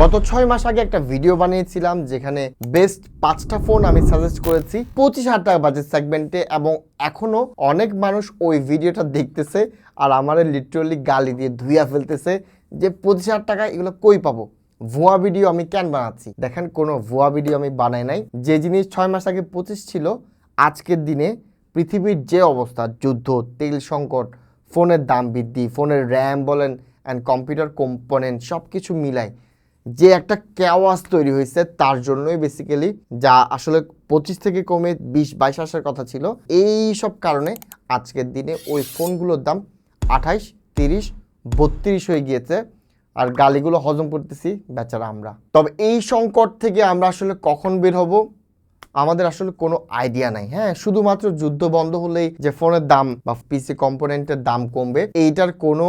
গত 6 মাস আগে একটা ভিডিও বানিয়েছিলাম যেখানে বেস্ট 5টা ফোন আমি সাজেস্ট করেছি 25,000 টাকা বাজেট সেগমেন্টে, এবং এখনো অনেক মানুষ ওই ভিডিওটা দেখতেছে আর আমাদের লিটারালি গালি দিয়ে ধুইয়া ফেলতেছে যে 25,000 টাকা এগুলো কই পাবো, ভুয়া ভিডিও আমি কেন বানাচ্ছি। দেখেন, কোনো ভুয়া ভিডিও আমি বানাই নাই। যে জিনিস 6 মাস আগে 25 ছিল, আজকের দিনে পৃথিবীর যে অবস্থা, যুদ্ধ, তেল সংকট, ফোনের দাম বৃদ্ধি, ফোনের র্যাম বলেন অ্যান্ড কম্পিউটার কম্পোনেন্ট সব কিছু মিলাই যে একটা কেওয়াস তৈরি হয়েছে, তার জন্যই বেসিক্যালি যা আসলে 25 থেকে কমে 20-22 আসার কথা ছিল। এই সব কারণে আজকের দিনে ওই ফোনগুলোর দাম 28, 30, 32 হয়ে গিয়েছে, আর গালিগুলো হজম করতেছি বেচারা আমরা। তবে এই সংকট থেকে আমরা আসলে কখন বের হব আমাদের আসলে কোনো আইডিয়া নাই। হ্যাঁ, শুধুমাত্র যুদ্ধ বন্ধ হলেই যে ফোনের দাম বা পিসি কম্পোনেন্টের দাম কমবে এইটার কোনো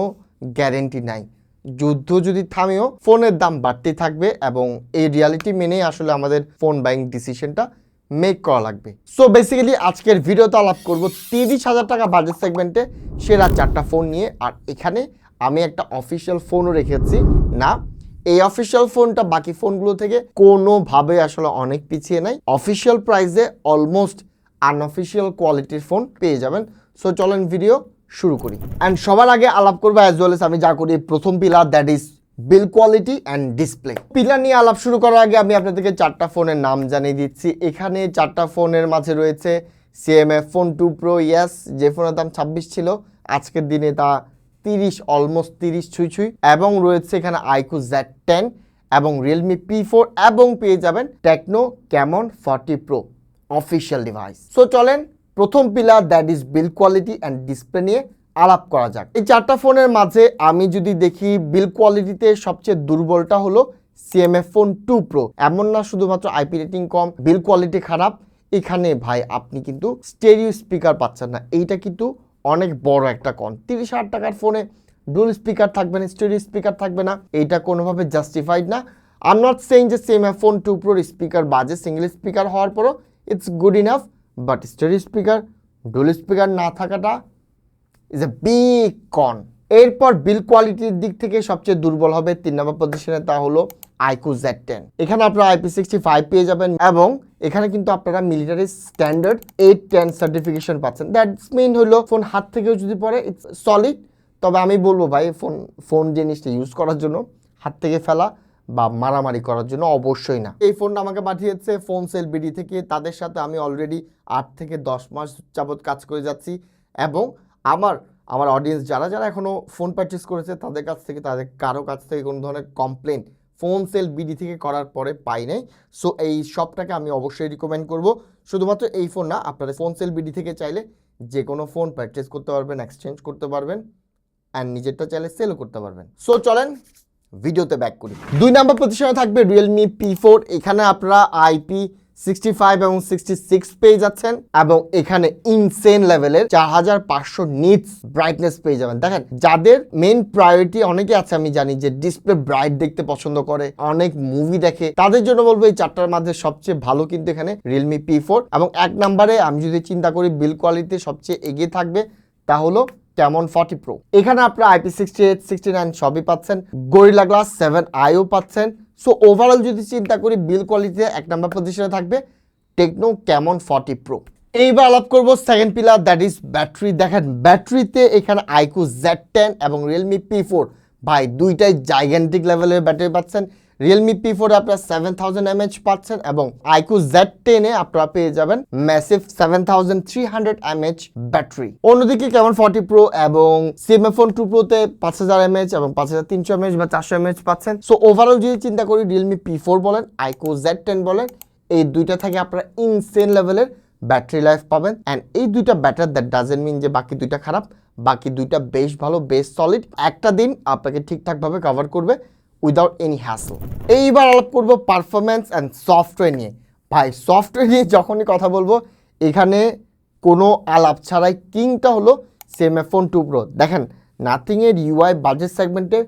গ্যারেন্টি নাই। যুদ্ধ যদি থামেও ফোনের দাম বাড়তেই থাকবে, এবং এই রিয়ালিটি মেনেই আসলে আমাদের ফোন বাইং ডিসিশনটা মেক করা লাগবে। সো বেসিক্যালি আজকের ভিডিওতে আলাপ করব 30,000 টাকা বাজেট সেগমেন্টে সেরা 4টা ফোন নিয়ে। আর এখানে আমি একটা অফিসিয়াল ফোনও রেখেছি। না, এই অফিসিয়াল ফোনটা বাকি ফোনগুলো থেকে কোনোভাবে আসলে অনেক পিছিয়ে নাই। অফিসিয়াল প্রাইসে অলমোস্ট আনঅফিসিয়াল কোয়ালিটির ফোন পেয়ে যাবেন। সো চলেন ভিডিও শুরু করি। অ্যান্ড সবার আগে আলাপ করবো অ্যাজ ওয়েল এস আমি যা করি প্রথম pillar, that is build quality and display. Pillar নিয়ে আলাপ শুরু করার আগে আমি আপনাদেরকে 4টা ফোনের নাম জানিয়ে দিচ্ছি। এখানে 4টা ফোনের মাঝে রয়েছে CMF ফোন 2 Pro, ইয়াস, যে ফোনের দাম 26 ছিল, আজকের দিনে তা 30, অলমোস্ট 30 ছুঁই, এবং রয়েছে এখানে iQOO Z10 এবং Realme P4, এবং পেয়ে যাবেন techno Camon 40 Pro official device. So চলেন প্রথম pillar, that is build quality and display নিয়ে আলাপ করা যাক। এই 4টা ফোনের মাঝে আমি যদি দেখি বিল্ড কোয়ালিটিতে সবচেয়ে দুর্বলটা হলো CMF ফোন 2 Pro। এমন না শুধুমাত্র আইপি রেটিং কম, বিল্ড কোয়ালিটি খারাপ, এখানে ভাই আপনি কিন্তু স্টেরিও স্পিকার পাচ্ছেন না। এইটা কিন্তু অনেক বড় একটা কন। 30,000 টাকার ফোনে ডুয়াল স্পিকার থাকবে না, স্টেরিও স্পিকার থাকবে না, এইটা কোনোভাবে জাস্টিফাইড না। আই এম নট সেইং যে CMF ফোন 2 Pro স্পিকার বাজে, সিঙ্গেল স্পিকার হওয়ার পরও it's good enough, but stereo speaker, dual speaker না থাকাটা ইজ এ বিগ কন। এরপর বিল্ড কোয়ালিটির দিক থেকে সবচেয়ে দুর্বল হবে 3 নম্বর পজিশনে, তা হলো iQOO Z10। এখানে আপনারা IP65 পেয়ে যাবেন, এবং এখানে কিন্তু আপনারা মিলিটারি স্ট্যান্ডার্ড 810 সার্টিফিকেশন পাচ্ছেন। দ্যাটস মিন হলো ফোন হাত থেকেও যদি পড়ে ইটস সলিড। তবে আমি বলবো ভাই, ফোন জিনিসটা ইউজ করার জন্য, হাত থেকে ফেলা বা মারামারি করার জন্য অবশ্যই না। এই ফোনটা আমাকে পাঠিয়েছে ফোন সেল বিডি থেকে। তাদের সাথে আমি অলরেডি 8 থেকে 10 মাস যাবত কাজ করে যাচ্ছি, এবং আমার অডিয়েন্স যারা এখনও ফোন পারচেস করেছে তাদের কারো কাছ থেকে কোনো ধরনের কমপ্লেন ফোন সেল বিডি থেকে করার পরে পাই নাই। সো এই শপটাকে আমি অবশ্যই রিকমেন্ড করব। শুধুমাত্র এই ফোন না, আপনারা ফোন সেল বিডি থেকে চাইলে যে কোনো ফোন পারচেস করতে পারবেন, এক্সচেঞ্জ করতে পারবেন, অ্যান্ড নিজেরটা চাইলে সেলও করতে পারবেন। সো চলেন ভিডিওতে ব্যাক করি। 2 নম্বর পজিশনে থাকবে Realme P4। এখানে আপনারা IP65 এবং 66 পেয়ে যাচ্ছেন, এবং এখানে ইনসেন লেভেলের 4500 নিটস ব্রাইটনেস পেয়ে যাবেন। দেখেন, যাদের মেইন প্রায়োরিটি অনেকে আছে আমি জানি যে ডিসপ্লে ব্রাইট দেখতে পছন্দ করে, অনেক মুভি দেখে, তাদের জন্য বলবো এই 4টার মধ্যে সবচেয়ে ভালো কিন্তু এখানে Realme P4। এবং 1 নম্বরে আমি যদি চিন্তা করি বিল্ড কোয়ালিটি সবচেয়ে এগিয়ে থাকবে, তা হলো ক্যামন 40 Pro। এখানে আপনারা IP68, 69 সবই পাচ্ছেন, Gorilla Glass 7i পাচ্ছেন। সো ওভারঅল যদি চিন্তা করি বিল্ড কোয়ালিটিতে 1 নম্বর পজিশনে থাকবে টেকনো ক্যামন 40 Pro। এইবার আলাপ করবো second pillar, that is battery. দেখেন, ব্যাটারিতে এখানে iQOO Z10 এবং Realme P4, ভাই দুইটাই জাইগ্যান্টিক লেভেলের ব্যাটারি পাচ্ছেন। Realme P4 এ আপনারা 7000 mAh পাচ্ছেন, এবং iQOO Z10 এ আপনারা পেয়ে যাবেন ম্যাসিভ 7300 mAh ব্যাটারি। অন্যদিকে ক্যামন 40 Pro এবং CMF ফোন 2 Pro তে 5000 mAh এবং 5300 mAh বা 400 mAh পাচ্ছেন। সো ওভারঅল যদি চিন্তা করি Realme P4 বলেন, iQOO Z10 বলেন, এই দুইটা থেকে আপনারা ইনসেন লেভেলের ব্যাটারি লাইফ পাবেন। অ্যান্ড এই দুইটা ব্যাটার, দ্যাট ডাজেন্ট মিন যে বাকি দুইটা খারাপ, বাকি দুইটা বেশ ভালো, বেশ সলিড। একটা দিন আপনাকে ঠিকঠাকভাবে কভার করবে উইদাউট এনি হ্যাসল। এইবার আলাপ করবো পারফরমেন্স অ্যান্ড সফটওয়্যার নিয়ে। ভাই সফটওয়্যার নিয়ে যখনই কথা বলবো, এখানে কোনো আলাপ ছাড়াই কিংটা হলো CMF ফোন 2 Pro। দেখেন, নাথিংয়ের UI বাজেট সেগমেন্টে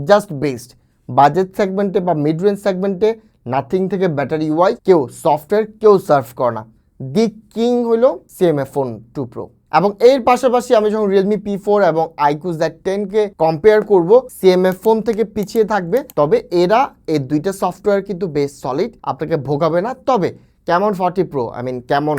জাস্ট বেস্ট। বাজেট সেগমেন্টে বা মিড রেঞ্জ সেগমেন্টে নাথিং থেকে বেটার UI কেউ সফটওয়্যার কেউ সার্ভ করে না। দি কিং হলো CMF ফোন 2 Pro। এবং এর পাশাপাশি আমি যখন Realme P4 এবং iQOO Z10 কে কম্পেয়ার করব, CMF ফোন থেকে পিছিয়ে থাকবে, তবে এরা এই দুইটা সফটওয়্যার কিন্তু বেশ সলিড, আপনাকে ভোগাবে না। তবে Camon 40 Pro, Camon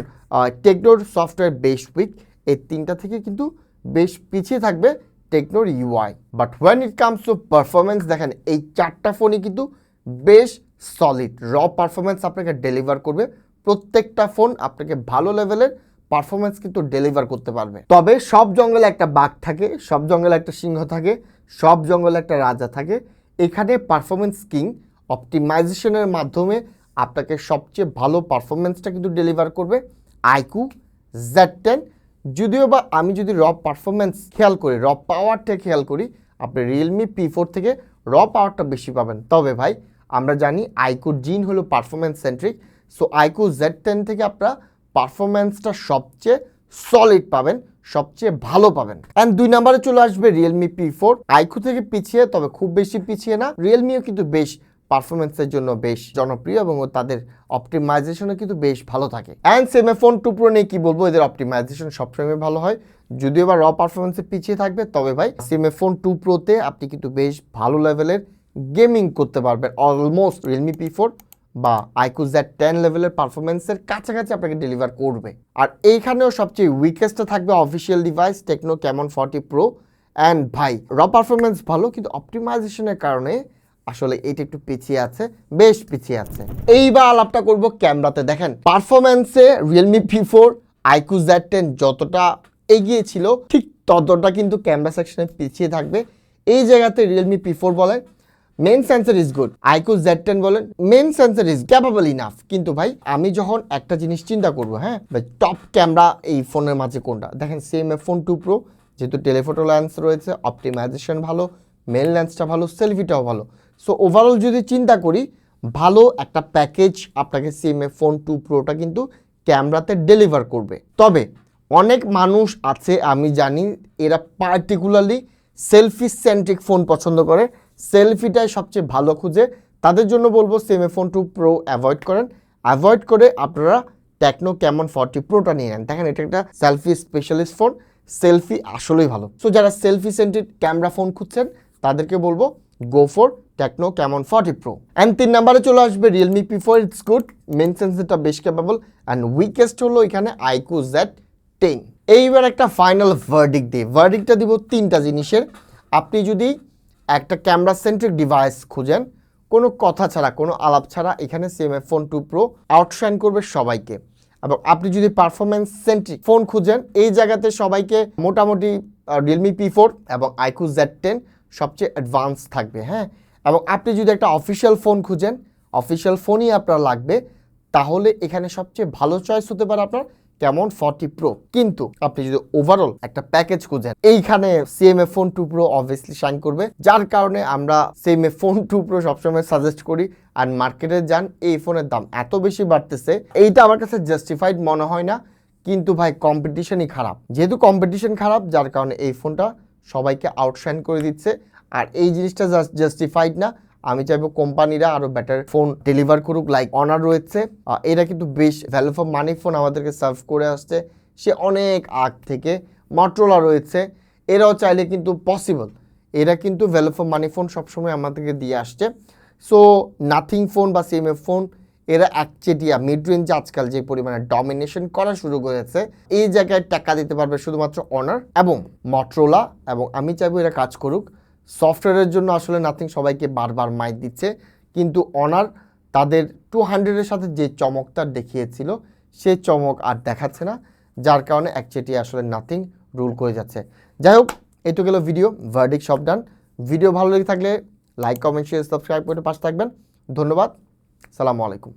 টেকনোর সফটওয়্যার বেশ উইক, এই তিনটা থেকে কিন্তু বেশ পিছিয়ে থাকবে টেকনোর UI। But when it comes to performance, দেখেন এই চারটা ফোনই কিন্তু বেশ সলিড, পারফরমেন্স আপনাকে ডেলিভার করবে। প্রত্যেকটা ফোন আপনাকে ভালো লেভেলের পারফরমেন্স কিন্তু ডেলিভার করতে পারবে। তবে সব জঙ্গলে একটা বাঘ থাকে, সব জঙ্গলে একটা সিংহ থাকে, সব জঙ্গলে একটা রাজা থাকে। এখানে পারফরমেন্স কিং অপটিমাইজেশনের মাধ্যমে আপনাকে সবচেয়ে ভালো পারফরমেন্সটা কিন্তু ডেলিভার করবে iQOO Z10। যদিও বা আমি যদি পারফরমেন্স খেয়াল করি, পাওয়ারটা খেয়াল করি, আপনি Realme P4 থেকে পাওয়ারটা বেশি পাবেন। তবে ভাই আমরা জানি iQOO জিন হলো performance centric, so iQOO Z10 থেকে আপনারা পারফরমেন্সটা সবচেয়ে সলিড পাবেন, সবচেয়ে ভালো পাবেন। অ্যান্ড 2 নম্বরে চলে আসবে Realme P4, iQOO থেকে পিছিয়ে, তবে খুব বেশি পিছিয়ে না। Realmeও কিন্তু বেশ পারফরমেন্সের জন্য বেশ জনপ্রিয় এবং তাদের অপটিমাইজেশনও কিন্তু বেশ ভালো থাকে। অ্যান্ড CMF ফোন 2 Pro নিয়ে কি বলবো, এদের অপটিমাইজেশন সবসময় ভালো হয়, যদিও বা পারফরমেন্সে পিছিয়ে থাকবে। তবে ভাই CMF ফোন 2 Proতে আপনি কিন্তু বেশ ভালো লেভেলের গেমিং করতে পারবেন, অলমোস্ট Realme P4 বা iQOO Z10 লেভেলের পারফরমেন্সের কাছাকাছি আপনাকে ডেলিভার করবে। আর এইখানেও সবচেয়ে উইকেস্টটা থাকবে official device Tecno Camon 40 Pro। And ভাই পারফরমেন্স ভালো, কিন্তু অপটিমাইজেশনের কারণে আসলে এটা একটু পিছিয়ে আছে, বেশ পিছিয়ে আছে। এইবার আলাপটা করব ক্যামেরাতে। দেখেন পারফরমেন্সে Realme P4 iQOO Z10 যতটা এগিয়ে ছিল, ঠিক ততটা কিন্তু ক্যামেরা সেকশনে পিছিয়ে থাকবে। এই জায়গাতে Realme P4 বলেন main sensor is good, iQOO Z10 বলেন main sensor is capable enough. কিন্তু ভাই আমি যখন একটা জিনিস চিন্তা করবো, হ্যাঁ টপ ক্যামেরা এই ফোনের মাঝে কোনটা, দেখেন CMF ফোন 2 Pro যেহেতু টেলিফোটো লেন্স রয়েছে, অপটিমাইজেশন ভালো, মেন লেন্সটা ভালো, সেলফিটাও ভালো। সো ওভারঅল যদি চিন্তা করি, ভালো একটা প্যাকেজ আপনাকে CMF ফোন 2 Proটা কিন্তু ক্যামেরাতে ডেলিভার করবে। তবে অনেক মানুষ আছে আমি জানি, এরা পার্টিকুলারলি সেলফি সেন্ট্রিক ফোন পছন্দ করে, সেলফিটাই সবচেয়ে ভালো খুঁজে। তাদের জন্য বলবো CMF ফোন 2 Pro অ্যাভয়েড করেন, অ্যাভয়েড করে আপনারা টেকনো Camon 40 Proটা নিয়ে নেন। দেখেন এটা একটা সেলফি স্পেশালিস্ট ফোন, সেলফি আসলেই ভালো। সো যারা সেলফি সেন্ট্রিক ক্যামেরা ফোন খুঁজছেন তাদেরকে বলবো go for Tecno Camon 40 Pro। And 3 নম্বরে চলে আসবে Realme P4, it's good, main সেন্সরটা বেশ ক্যাপাবল। অ্যান্ড উইকেস্ট হলো এখানে iQOO Z10। এইবার একটা ফাইনাল ভার্ডিক্ট দিই, ভার্ডিক্টটা দিব 3টা জিনিসের। আপনি যদি একটা ক্যামেরা সেন্ট্রিক ডিভাইস খুঁজেন, কোনো কথা ছাড়া, কোনো আলাপ ছাড়া, এখানে CMF ফোন 2 Pro আউটশাইন করবে সবাইকে। এবং আপনি যদি পারফরমেন্স সেন্ট্রিক ফোন খুঁজেন, এই জায়গাতে সবাইকে মোটামুটি Realme P4 এবং iQOO Z10 সবচেয়ে অ্যাডভান্স থাকবে, হ্যাঁ। এবং আপনি যদি একটা অফিসিয়াল ফোন খুঁজেন, অফিসিয়াল ফোনই আপনার লাগবে, তাহলে এখানে সবচেয়ে ভালো চয়েস হতে পারে আপনার Camon 40 Pro। কিন্তু আপনি যদি ওভারঅল একটা প্যাকেজ খুঁজেন, এইখানে CMF phone 2 Pro obviously shine করবে, যার কারণে আমরা CMF ফোন 2 Pro সবসময় সাজেস্ট করি। আর মার্কেটে যান, এই ফোনের দাম এত বেশি বাড়তেছে, এইটা আমার কাছে জাস্টিফাইড মনে হয় না। কিন্তু ভাই কম্পিটিশনই খারাপ, যেহেতু কম্পিটিশন খারাপ, যার কারণে এই ফোনটা সবাইকে আউটশাইন করে দিচ্ছে। আর এই জিনিসটা জাস্টিফাইড না। আমি চাইবো কোম্পানিরা আরো বেটার ফোন ডেলিভার করুক, লাইক অনার রয়েছে, এরা কিন্তু বেশ ভ্যালু ফর মানি ফোন আমাদেরকে সার্ভ করে আসছে সে অনেক আগ থেকে। মটোরোলা রয়েছে, এরাও চাইলে কিন্তু পসিবল, এরা কিন্তু ভ্যালু ফর মানি ফোন সবসময় আমাদেরকে দিয়ে আসছে। সো নাথিং ফোন বা CMF ফোন এরা একচেটিয়া মিড রেঞ্জে আজকাল যে পরিমাণে ডমিনেশন করা শুরু করেছে, এই জায়গায় টাকা দিতে পারবে শুধুমাত্র অনার এবং মটোরোলা। এবং আমি চাইবো এরা কাজ করুক। সফটওয়্যারের জন্য আসলে নাথিং সবাইকে বারবার মাইক দিচ্ছে, কিন্তু অনার তাদের 200-এর সাথে যে চমকটা দেখিয়েছিল, সেই চমক আর দেখাচ্ছে না, যার কারণে একচেটিয়া আসলে নাথিং রুল করে যাচ্ছে। যাই হোক, এই তো গেল ভিডিও, ভার্ডিক্ট সব ডান। ভিডিও ভালো লেগে থাকলে লাইক, কমেন্ট, শেয়ার, সাবস্ক্রাইব করে পাশে থাকবেন। ধন্যবাদ, সালামু আলাইকুম।